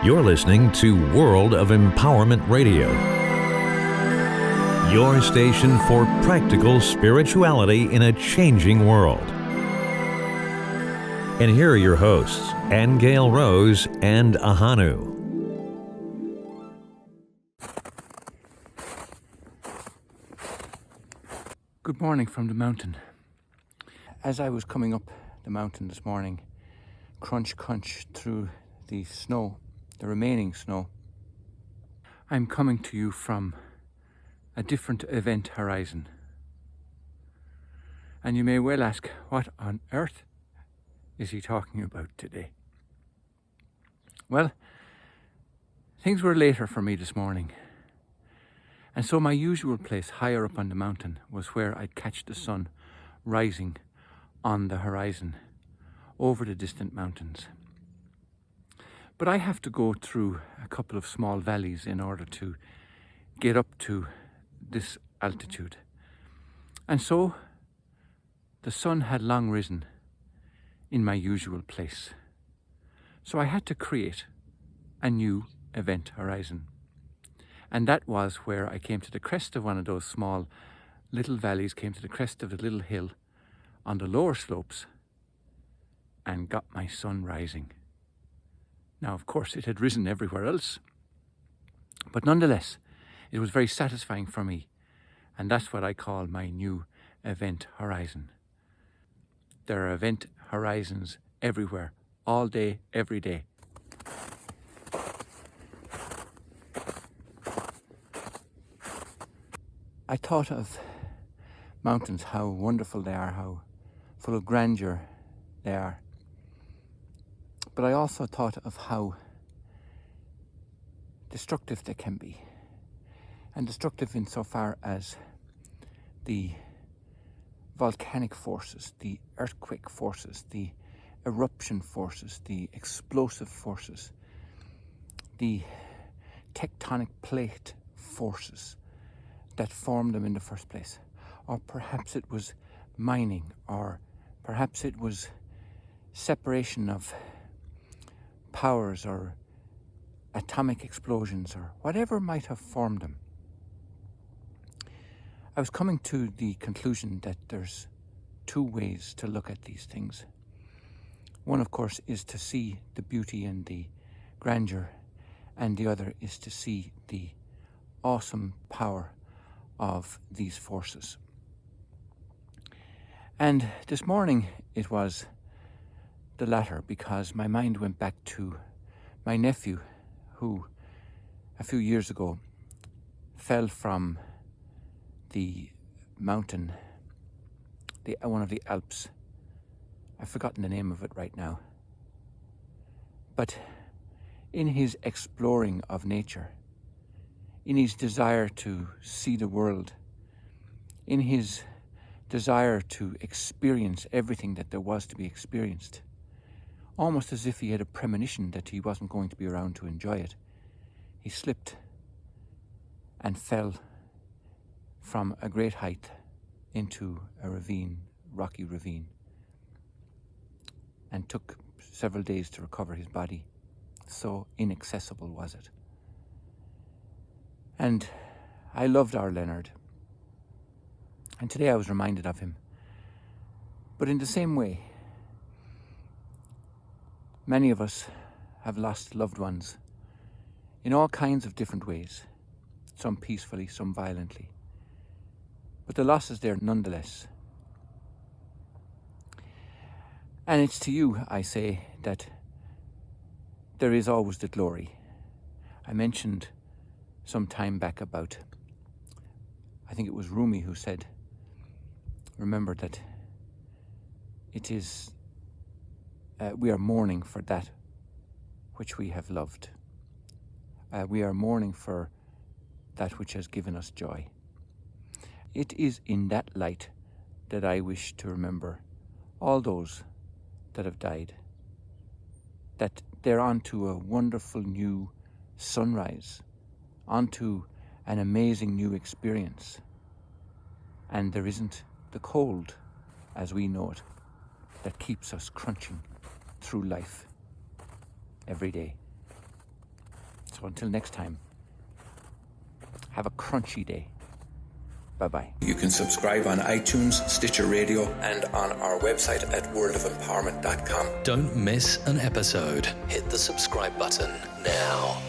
You're listening to World of Empowerment Radio, your station for practical spirituality in a changing world. And here are your hosts, Aingeal Rose and Ahonu. Good morning from the mountain. As I was coming up the mountain this morning, crunch through the snow, the remaining snow, I'm coming to you from a different event horizon. And you may well ask, what on earth is he talking about today? Well, things were later for me this morning. And so my usual place higher up on the mountain was where I'd catch the sun rising on the horizon over the distant mountains. But I have to go through a couple of small valleys in order to get up to this altitude. And so the sun had long risen in my usual place. So I had to create a new event horizon. And that was where I came to the crest of one of those small little valleys, came to the crest of the little hill on the lower slopes and got my sun rising. Now, of course, it had risen everywhere else, but nonetheless, it was very satisfying for me, and that's what I call my new event horizon. There are event horizons everywhere, all day, every day. I thought of mountains, how wonderful they are, how full of grandeur they are. But I also thought of how destructive they can be. And destructive insofar as the volcanic forces, the earthquake forces, the eruption forces, the explosive forces, the tectonic plate forces that formed them in the first place. Or perhaps it was mining, or perhaps it was separation of powers or atomic explosions or whatever might have formed them. I was coming to the conclusion that there's two ways to look at these things. One, of course, is to see the beauty and the grandeur, and the other is to see the awesome power of these forces. And this morning it was the latter, because my mind went back to my nephew, who a few years ago fell from the mountain, one of the Alps. I've forgotten the name of it right now. But in his exploring of nature, in his desire to see the world, in his desire to experience everything that there was to be experienced, almost as if he had a premonition that he wasn't going to be around to enjoy it, he slipped and fell from a great height into a ravine, rocky ravine, and took several days to recover his body. So inaccessible was it. And I loved our Leonard. And today I was reminded of him. But in the same way, many of us have lost loved ones in all kinds of different ways, some peacefully, some violently. But the loss is there nonetheless. And it's to you I say that there is always the glory. I mentioned some time back about, I think it was Rumi who said, remember that it is we are mourning for that which we have loved. We are mourning for that which has given us joy. It is in that light that I wish to remember all those that have died, that they're onto a wonderful new sunrise, onto an amazing new experience, and there isn't the cold as we know it that keeps us crunching through life every day. So until next time, have a crunchy day. Bye-bye. You can subscribe on iTunes, Stitcher Radio, and on our website at worldofempowerment.com. Don't miss an episode. Hit the subscribe button now.